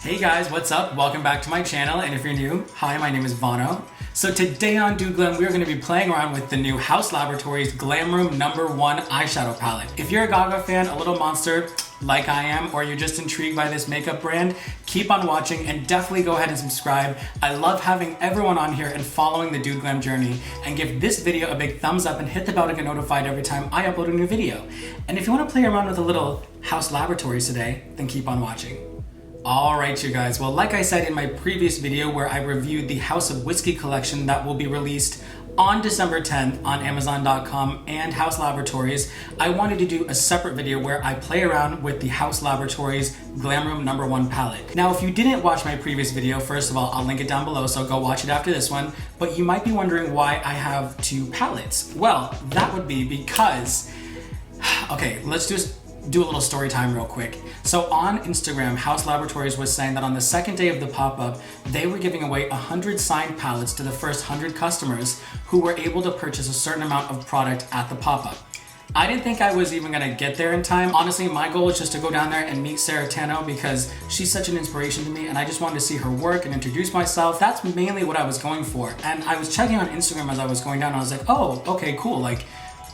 Hey guys, what's up? Welcome back to my channel, and if you're new, hi, my name is VANO. So today on DudeGlam, we're going to be playing around with the new HAUS Laboratories Glam Room #1 eyeshadow palette. If you're a Gaga fan, a little monster like I am, or you're just intrigued by this makeup brand, keep on watching and definitely go ahead and subscribe. I love having everyone on here and following the DudeGlam journey, and give this video a big thumbs up and hit the bell to get notified every time I upload a new video. And if you want to play around with a little HAUS Laboratories today, then keep on watching. Alright you guys, well like I said in my previous video where I reviewed the House of Whiskey collection that will be released on December 10th on Amazon.com and HAUS Laboratories, I wanted to do a separate video where I play around with the HAUS Laboratories Glam Room #1 palette. Now if you didn't watch my previous video, first of all, I'll link it down below, so go watch it after this one, but you might be wondering why I have two palettes. Well, that would be because, okay, let's just do a little story time real quick. So on Instagram, HAUS Laboratories was saying that on the second day of the pop-up, they were giving away 100 signed palettes to the first 100 customers who were able to purchase a certain amount of product at the pop-up. I didn't think I was even gonna get there in time. Honestly, my goal was just to go down there and meet Sarah Tano because she's such an inspiration to me and I just wanted to see her work and introduce myself. That's mainly what I was going for. And I was checking on Instagram as I was going down and I was like, oh, okay, cool. Like,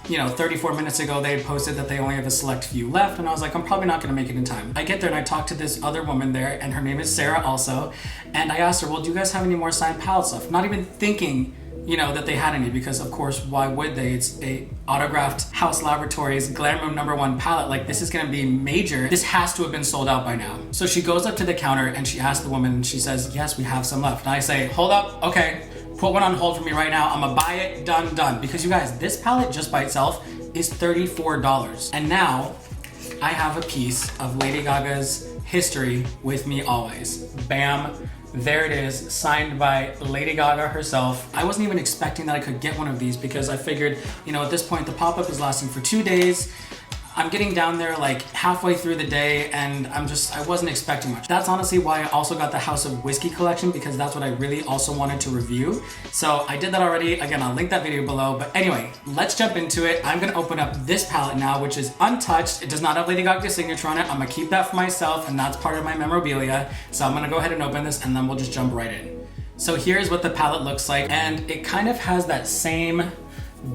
you know, 34 minutes ago, they had posted that they only have a select few left, and I was like, I'm probably not gonna make it in time. I get there and I talk to this other woman there, and her name is Sarah also, and I asked her, well, do you guys have any more signed palettes left? Not even thinking, you know, that they had any, because of course, why would they? It's a autographed HAUS Laboratories Glam Room #1 palette. Like, this is gonna be major. This has to have been sold out by now. So she goes up to the counter and she asks the woman, and she says, yes, we have some left. And I say, hold up, okay. Put one on hold for me right now. I'm gonna buy it, done. Because you guys, this palette just by itself is $34. And now I have a piece of Lady Gaga's history with me always. Bam, there it is, signed by Lady Gaga herself. I wasn't even expecting that I could get one of these because I figured, you know, at this point the pop-up is lasting for 2 days. I'm getting down there like halfway through the day and I wasn't expecting much. That's honestly why I also got the House of Whiskey collection, because that's what I really also wanted to review. So I did that already. Again, I'll link that video below. But anyway, let's jump into it. I'm gonna open up this palette now, which is untouched. It does not have Lady Gaga's signature on it. I'm gonna keep that for myself and that's part of my memorabilia. So I'm gonna go ahead and open this and then we'll just jump right in. So here's what the palette looks like, and it kind of has that same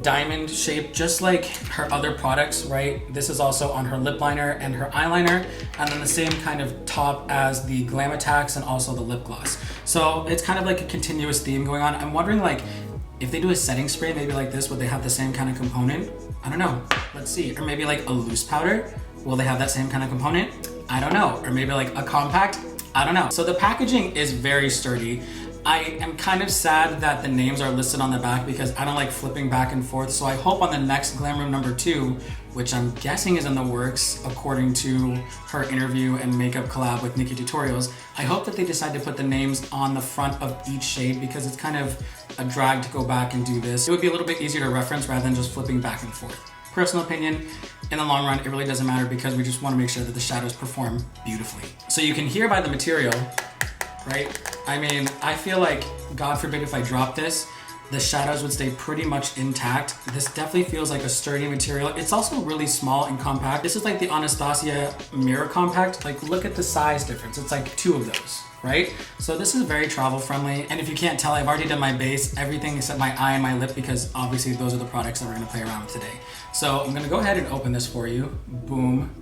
diamond shape just like her other products, right? This is also on her lip liner and her eyeliner, and then the same kind of top as the Glam Attacks and also the lip gloss. So it's kind of like a continuous theme going on. I'm wondering, like, if they do a setting spray maybe like this, would they have the same kind of component? I don't know, let's see. Or maybe like a loose powder, will they have that same kind of component? I don't know. Or maybe like a compact, I don't know. So the packaging is very sturdy. I am kind of sad that the names are listed on the back because I don't like flipping back and forth. So I hope on the next Glam Room #2, which I'm guessing is in the works according to her interview and makeup collab with Nikki Tutorials, I hope that they decide to put the names on the front of each shade because it's kind of a drag to go back and do this. It would be a little bit easier to reference rather than just flipping back and forth. Personal opinion, in the long run, it really doesn't matter because we just want to make sure that the shadows perform beautifully. So you can hear by the material, right? I mean, I feel like, God forbid if I drop this, the shadows would stay pretty much intact. This definitely feels like a sturdy material. It's also really small and compact. This is like the Anastasia Mirror Compact. Like, look at the size difference. It's like 2 of those, right? So this is very travel friendly. And if you can't tell, I've already done my base, everything except my eye and my lip, because obviously those are the products that we're gonna play around with today. So I'm gonna go ahead and open this for you. Boom.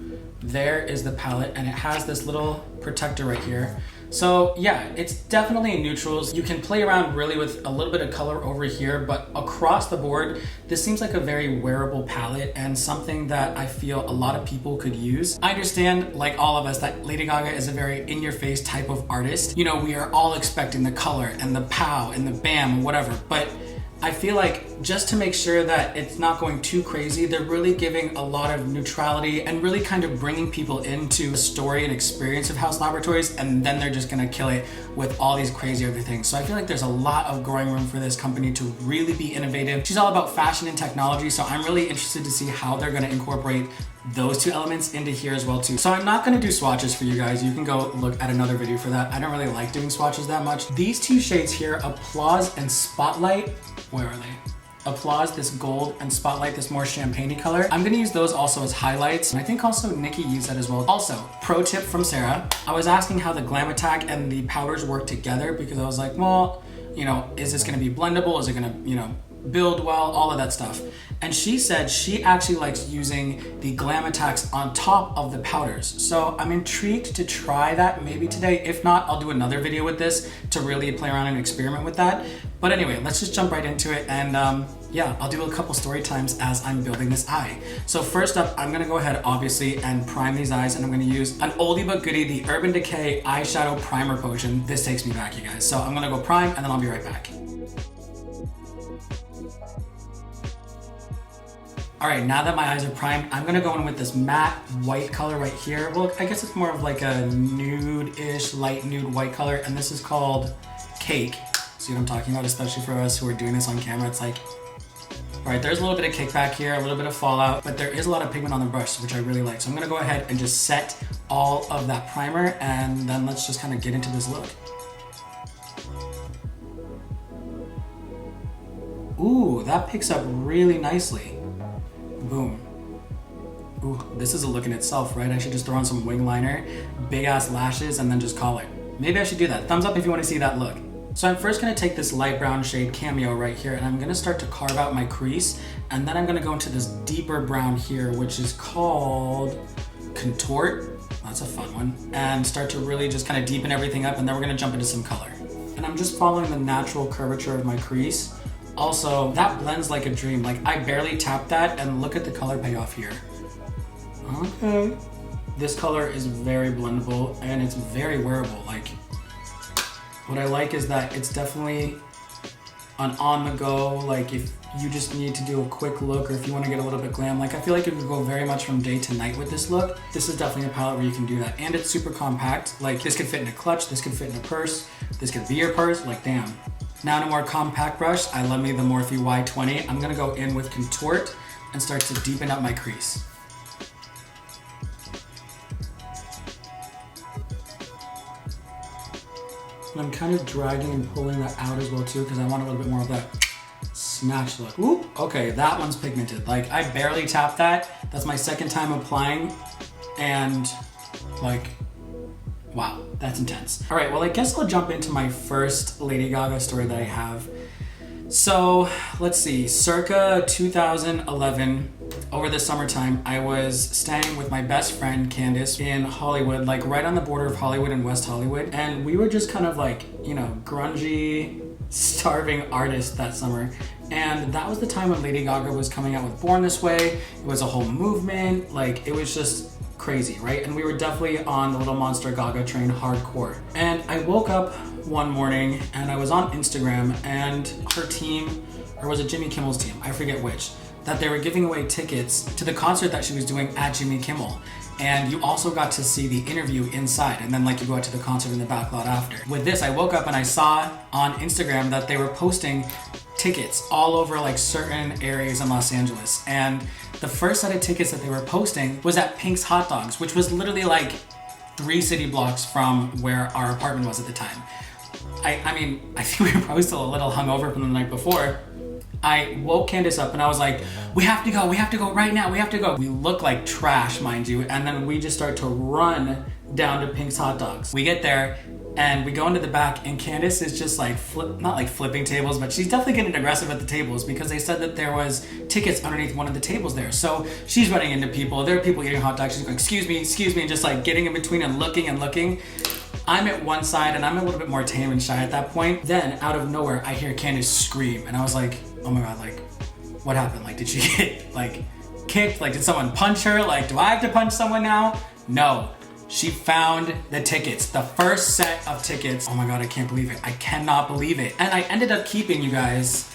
There is the palette, and it has this little protector right here. So yeah, it's definitely neutrals. You can play around really with a little bit of color over here, but across the board, this seems like a very wearable palette and something that I feel a lot of people could use. I understand, like all of us, that Lady Gaga is a very in-your-face type of artist. You know, we are all expecting the color and the pow and the bam, whatever, but I feel like just to make sure that it's not going too crazy, they're really giving a lot of neutrality and really kind of bringing people into the story and experience of HAUS Laboratories, and then they're just gonna kill it with all these crazy other things. So I feel like there's a lot of growing room for this company to really be innovative. She's all about fashion and technology, so I'm really interested to see how they're gonna incorporate those two elements into here as well too. So I'm not gonna do swatches for you guys. You can go look at another video for that. I don't really like doing swatches that much. These two shades here, Applause and Spotlight, where are they? Applause, this gold, and Spotlight, this more champagne-y color. I'm gonna use those also as highlights. And I think also Nikki used that as well. Also, pro tip from Sarah. I was asking how the Glam Attack and the powders work together because I was like, well, you know, is this gonna be blendable? Is it gonna, you know, build well, all of that stuff. And she said she actually likes using the Glam Attacks on top of the powders. So I'm intrigued to try that maybe today. If not, I'll do another video with this to really play around and experiment with that. But anyway, let's just jump right into it. And yeah, I'll do a couple story times as I'm building this eye. So first up, I'm gonna go ahead obviously and prime these eyes, and I'm gonna use an oldie but goodie, the Urban Decay Eyeshadow Primer Potion. This takes me back, you guys. So I'm gonna go prime and then I'll be right back. All right, now that my eyes are primed, I'm gonna go in with this matte white color right here. Well, I guess it's more of like a nude-ish, light nude white color, and this is called Cake. See what I'm talking about? Especially for us who are doing this on camera, it's like, all right, there's a little bit of kickback here, a little bit of fallout, but there is a lot of pigment on the brush, which I really like. So I'm gonna go ahead and just set all of that primer, and then let's just kind of get into this look. Ooh, that picks up really nicely. Boom. Ooh, this is a look in itself, right? I should just throw on some wing liner, big ass lashes, and then just call it. Maybe I should do that. Thumbs up if you want to see that look. So I'm first gonna take this light brown shade Cameo right here, and I'm gonna start to carve out my crease, and then I'm gonna go into this deeper brown here, which is called Contort. That's a fun one. And start to really just kind of deepen everything up, and then we're gonna jump into some color. And I'm just following the natural curvature of my crease. Also, that blends like a dream. Like, I barely tapped that, and look at the color payoff here. Okay. This color is very blendable, and it's very wearable. Like, what I like is that it's definitely an on-the-go, like if you just need to do a quick look, or if you want to get a little bit glam. Like, I feel like it could go very much from day to night with this look. This is definitely a palette where you can do that. And it's super compact. Like, this could fit in a clutch, this could fit in a purse, this could be your purse, like, damn. Now in a more compact brush, I love me the Morphe Y20. I'm gonna go in with Contort and start to deepen up my crease. And I'm kind of dragging and pulling that out as well too, because I want a little bit more of that snatch look. Ooh, okay, that one's pigmented. Like, I barely tapped that. That's my second time applying, and like, wow, that's intense. All right, well, I guess I'll jump into my first Lady Gaga story that I have. So let's see, circa 2011, over the summertime, I was staying with my best friend, Candace, in Hollywood, like right on the border of Hollywood and West Hollywood. And we were just kind of like, you know, grungy, starving artists that summer. And that was the time when Lady Gaga was coming out with Born This Way. It was a whole movement, like it was just crazy, right? And we were definitely on the Little Monster Gaga train hardcore. And I woke up one morning and I was on Instagram, and her team, or was it Jimmy Kimmel's team? I forget which, that they were giving away tickets to the concert that she was doing at Jimmy Kimmel. And you also got to see the interview inside, and then like you go out to the concert in the back lot after. With this, I woke up and I saw on Instagram that they were posting tickets all over like certain areas in Los Angeles. And the first set of tickets that they were posting was at Pink's Hot Dogs, which was literally like 3 city blocks from where our apartment was at the time. I mean, I think we were probably still a little hungover from the night before. I woke Candace up and I was like, we have to go right now, we have to go. We look like trash, mind you, and then we just start to run down to Pink's Hot Dogs. We get there and we go into the back, and Candace is just like, not like flipping tables, but she's definitely getting aggressive at the tables because they said that there was tickets underneath one of the tables there. So she's running into people, there are people eating hot dogs, she's going, excuse me, and just like getting in between and looking. I'm at one side and I'm a little bit more tame and shy at that point. Then out of nowhere, I hear Candace scream, and I was like, oh my God, like, what happened? Like, did she get like kicked? Like, did someone punch her? Like, do I have to punch someone now? No. She found the tickets, the first set of tickets. Oh my God, I can't believe it. I cannot believe it. And I ended up keeping, you guys,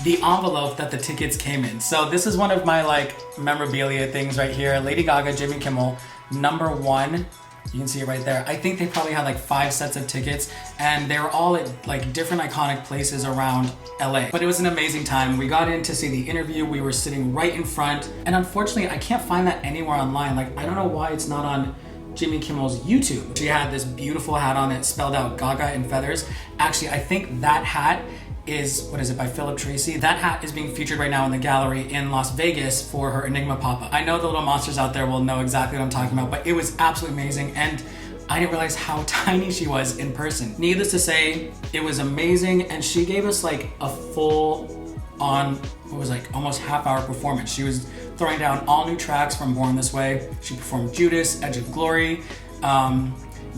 the envelope that the tickets came in. So this is one of my like memorabilia things right here. Lady Gaga, Jimmy Kimmel, #1. You can see it right there. I think they probably had like 5 sets of tickets, and they were all at like different iconic places around LA. But it was an amazing time. We got in to see the interview. We were sitting right in front, and unfortunately I can't find that anywhere online. Like, I don't know why it's not on Jimmy Kimmel's YouTube. She had this beautiful hat on that spelled out Gaga in feathers. Actually, I think that hat is, what is it, by Philip Tracy. That hat is being featured right now in the gallery in Las Vegas for her Enigma pop-up. I know the little monsters out there will know exactly what I'm talking about, but it was absolutely amazing, and I didn't realize how tiny she was in person. Needless to say, it was amazing, and she gave us like a full on, what was like almost half-hour performance. She was throwing down all new tracks from Born This Way. She performed Judas, Edge of Glory,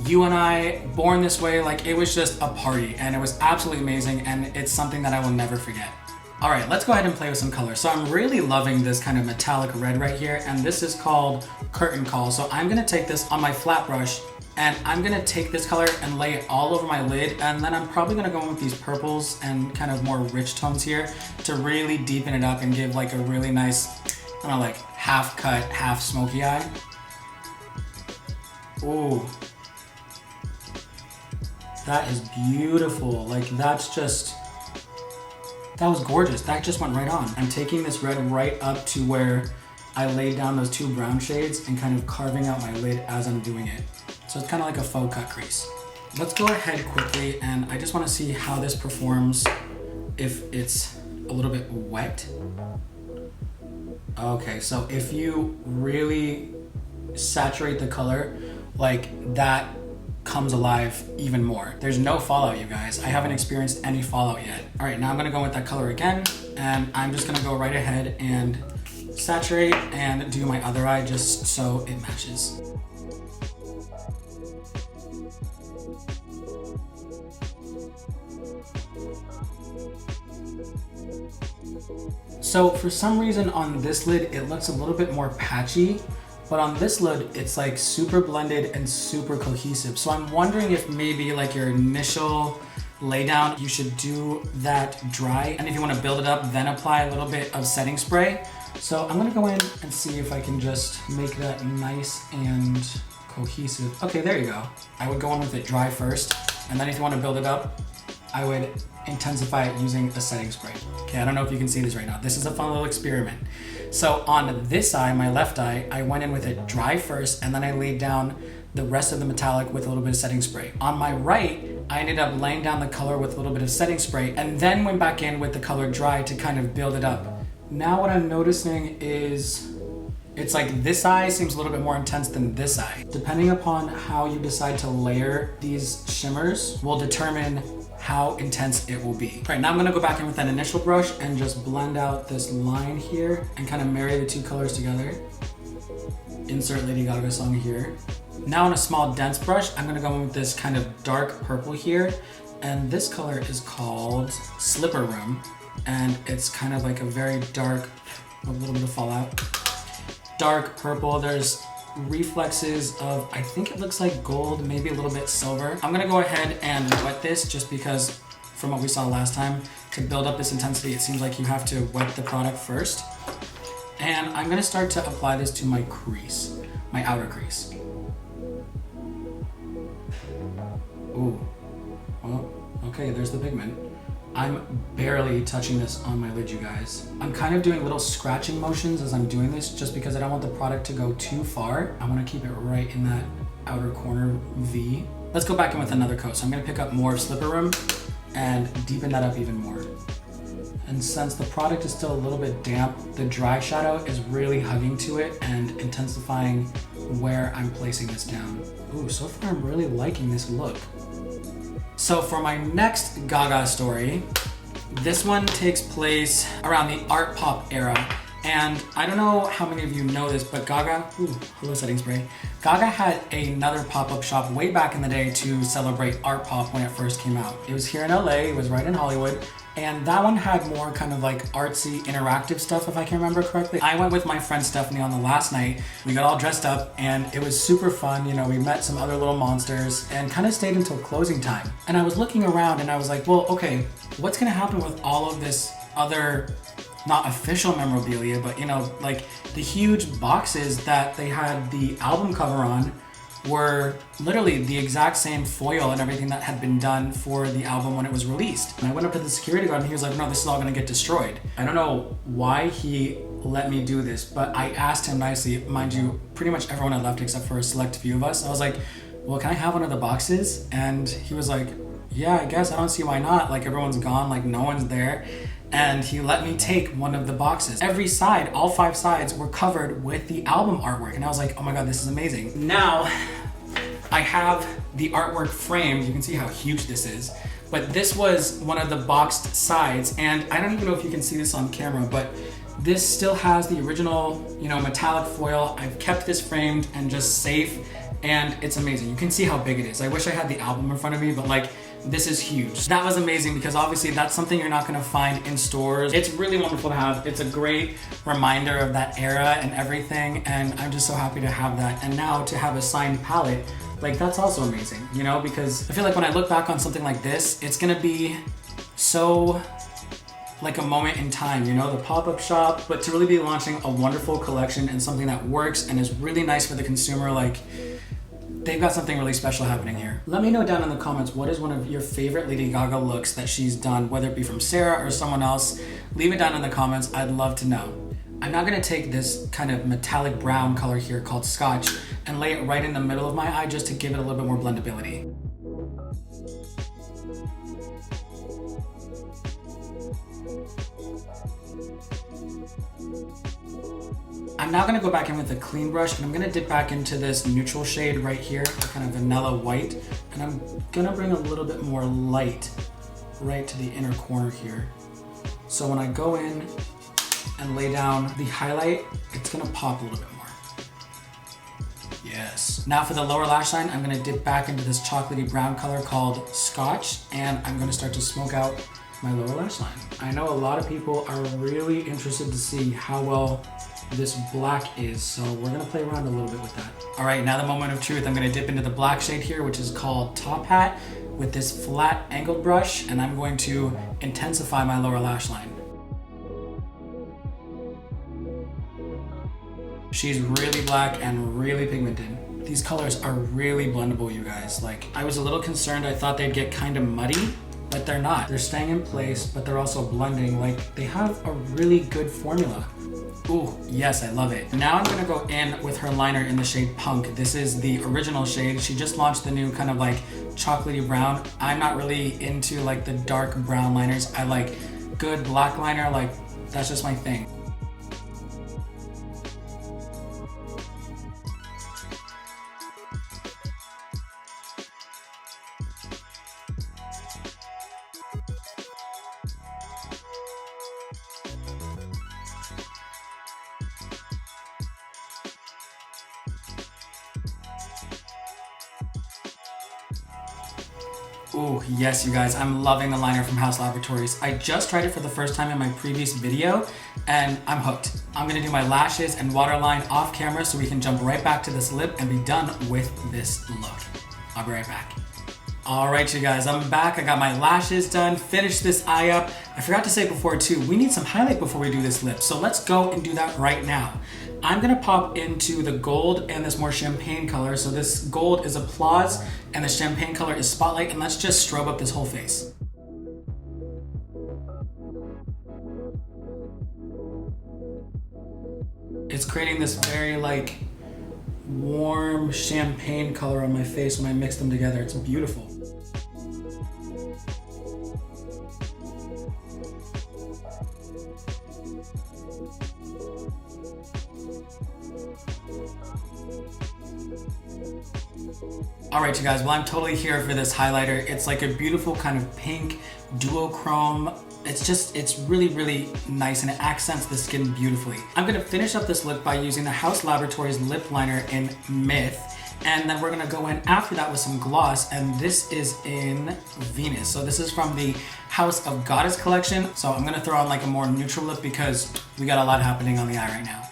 You and I, Born This Way. Like, it was just a party, and it was absolutely amazing, and it's something that I will never forget. All right, let's go ahead and play with some color. So I'm really loving this kind of metallic red right here, and this is called Curtain Call. So I'm gonna take this on my flat brush, and I'm gonna take this color and lay it all over my lid, and then I'm probably gonna go in with these purples and kind of more rich tones here to really deepen it up and give like a really nice, I don't know, like half cut, half smoky eye. Ooh. That is beautiful. Like, that's just, that was gorgeous. That just went right on. I'm taking this red right up to where I laid down those two brown shades and kind of carving out my lid as I'm doing it. So it's kind of like a faux cut crease. Let's go ahead quickly, and I just want to see how this performs if it's a little bit wet. Okay, so if you really saturate the color, like, that comes alive even more. There's no fallout, you guys. I haven't experienced any fallout yet. All right, now I'm gonna go with that color again, and I'm just gonna go right ahead and saturate and do my other eye just so it matches. So for some reason on this lid, it looks a little bit more patchy, but on this lid, it's like super blended and super cohesive. So I'm wondering if maybe like your initial laydown, you should do that dry. And if you want to build it up, then apply a little bit of setting spray. So I'm gonna go in and see if I can just make that nice and cohesive. Okay, there you go. I would go in with it dry first, and then if you want to build it up, I would intensify it using a setting spray. Okay, I don't know if you can see this right now. This is a fun little experiment. So on this eye, my left eye, I went in with it dry first, and then I laid down the rest of the metallic with a little bit of setting spray. On my right, I ended up laying down the color with a little bit of setting spray, and then went back in with the color dry to kind of build it up. Now what I'm noticing is it's like this eye seems a little bit more intense than this eye. Depending upon how you decide to layer these shimmers will determine how intense it will be. All right, now I'm gonna go back in with that initial brush and just blend out this line here and kind of marry the two colors together. Insert Lady Gaga song here. Now on a small dense brush, I'm gonna go in with this kind of dark purple here. And this color is called Slipper Room. And it's kind of like a very dark, a little bit of fallout. Dark purple, there's reflexes of, I think it looks like gold, maybe a little bit silver. I'm gonna go ahead and wet this just because from what we saw last time, to build up this intensity, it seems like you have to wet the product first. And I'm gonna start to apply this to my crease, my outer crease. Ooh, well, okay, there's the pigment. I'm barely touching this on my lid, you guys. I'm kind of doing little scratching motions as I'm doing this just because I don't want the product to go too far. I want to keep it right in that outer corner V. Let's go back in with another coat. So I'm going to pick up more of Slipper Room and deepen that up even more. And since the product is still a little bit damp, the dry shadow is really hugging to it and intensifying where I'm placing this down. Ooh, so far I'm really liking this look. So for my next Gaga story, this one takes place around the art pop era. And I don't know how many of you know this, but Gaga, hello setting spray. Gaga had another pop-up shop way back in the day to celebrate art pop when it first came out. It was here in LA, it was right in Hollywood. And that one had more kind of like artsy, interactive stuff, if I can remember correctly. I went with my friend Stephanie on the last night. We got all dressed up and it was super fun. You know, we met some other little monsters and kind of stayed until closing time. And I was looking around and I was like, well, okay, what's gonna happen with all of this other, not official memorabilia, but you know, like the huge boxes that they had the album cover on were literally the exact same foil and everything that had been done for the album when it was released. And I went up to the security guard and he was like, no, this is all gonna get destroyed. I don't know why he let me do this, but I asked him nicely. Mind you, pretty much everyone had left except for a select few of us. I was like, well, can I have one of the boxes? And he was like, yeah, I guess I don't see why not. Like everyone's gone, like no one's there. And he let me take one of the boxes. Every side, all 5 sides were covered with the album artwork. And I was like, oh my God, this is amazing. Now, I have the artwork framed. You can see how huge this is. But this was one of the boxed sides. And I don't even know if you can see this on camera, but this still has the original, metallic foil. I've kept this framed and just safe. And it's amazing. You can see how big it is. I wish I had the album in front of me, but like, this is huge. That was amazing because obviously that's something you're not gonna find in stores. It's really wonderful to have. It's a great reminder of that era and everything. And I'm just so happy to have that. And now to have a signed palette, like that's also amazing, because I feel like when I look back on something like this, it's gonna be so like a moment in time, the pop-up shop, but to really be launching a wonderful collection and something that works and is really nice for the consumer, like they've got something really special happening here. Let me know down in the comments, what is one of your favorite Lady Gaga looks that she's done, whether it be from Sarah or someone else. Leave it down in the comments, I'd love to know. I'm now gonna take this kind of metallic brown color here called Scotch and lay it right in the middle of my eye just to give it a little bit more blendability. I'm now gonna go back in with a clean brush and I'm gonna dip back into this neutral shade right here, kind of vanilla white, and I'm gonna bring a little bit more light right to the inner corner here. So when I go in and lay down the highlight, it's gonna pop a little bit more. Yes. Now for the lower lash line, I'm gonna dip back into this chocolatey brown color called Scotch, and I'm gonna start to smoke out my lower lash line. I know a lot of people are really interested to see how well this black is, so we're gonna play around a little bit with that. All right, now the moment of truth. I'm gonna dip into the black shade here, which is called Top Hat, with this flat angled brush, and I'm going to intensify my lower lash line. She's really black and really pigmented. These colors are really blendable, you guys. Like, I was a little concerned. I thought they'd get kind of muddy, but they're not. They're staying in place, but they're also blending. Like, they have a really good formula. Ooh, yes, I love it. Now I'm gonna go in with her liner in the shade Punk. This is the original shade. She just launched the new kind of like chocolatey brown. I'm not really into like the dark brown liners. I like good black liner, like that's just my thing. Ooh, yes, you guys, I'm loving the liner from HAUS Laboratories. I just tried it for the first time in my previous video, and I'm hooked. I'm gonna do my lashes and waterline off camera so we can jump right back to this lip and be done with this look. I'll be right back. All right, you guys, I'm back. I got my lashes done, finished this eye up. I forgot to say before too, we need some highlight before we do this lip, so let's go and do that right now. I'm gonna pop into the gold and this more champagne color. So this gold is Applause and the champagne color is Spotlight, and let's just strobe up this whole face. It's creating this very like warm champagne color on my face when I mix them together. It's beautiful. All right, you guys, well, I'm totally here for this highlighter. It's like a beautiful kind of pink duochrome. It's really, really nice, and it accents the skin beautifully. I'm gonna finish up this look by using the HAUS Laboratories lip liner in Myth, and then we're gonna go in after that with some gloss, and this is in Venus. So this is from the House of Goddess collection. So I'm gonna throw on like a more neutral lip because we got a lot happening on the eye right now.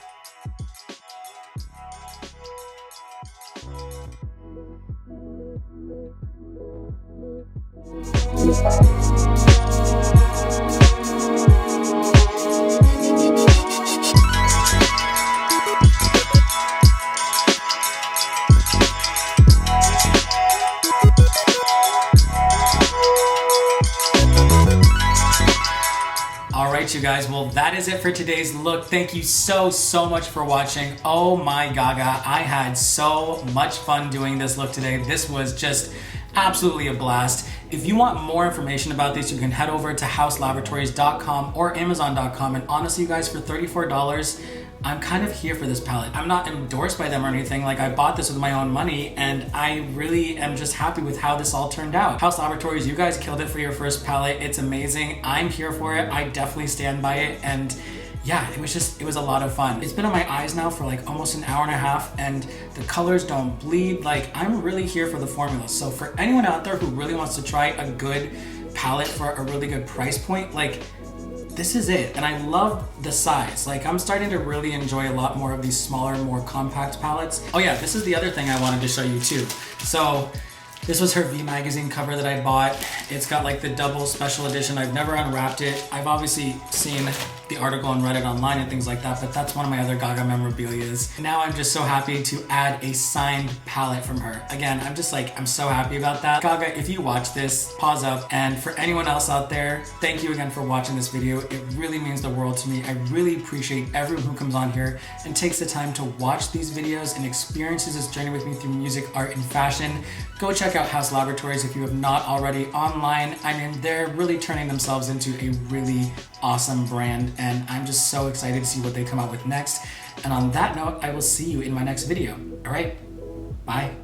Alright, you guys, well, that is it for today's look. Thank you so much for watching. Oh my gaga, I had so much fun doing this look today. This was just absolutely a blast. If you want more information about this, you can head over to hauslaboratories.com or amazon.com. And honestly, you guys, for $34, I'm kind of here for this palette. I'm not endorsed by them or anything. Like, I bought this with my own money and I really am just happy with how this all turned out. HAUS Laboratories, you guys killed it for your first palette. It's amazing. I'm here for it. I definitely stand by it. And yeah, it was a lot of fun. It's been on my eyes now for like almost an hour and a half and the colors don't bleed. Like, I'm really here for the formula. So for anyone out there who really wants to try a good palette for a really good price point, like, this is it. And I love the size. Like, I'm starting to really enjoy a lot more of these smaller, more compact palettes. Oh yeah, this is the other thing I wanted to show you too. So this was her V magazine cover that I bought. It's got like the double special edition. I've never unwrapped it. I've obviously seen the article and read it online and things like that, but that's one of my other Gaga memorabilias. Now I'm just so happy to add a signed palette from her. Again, I'm just like, I'm so happy about that. Gaga, if you watch this, pause up. And for anyone else out there, thank you again for watching this video. It really means the world to me. I really appreciate everyone who comes on here and takes the time to watch these videos and experiences this journey with me through music, art, and fashion. Go check out HAUS Laboratories if you have not already online. I mean, they're really turning themselves into a really awesome brand, and I'm just so excited to see what they come out with next. And on that note, I will see you in my next video. All right, bye.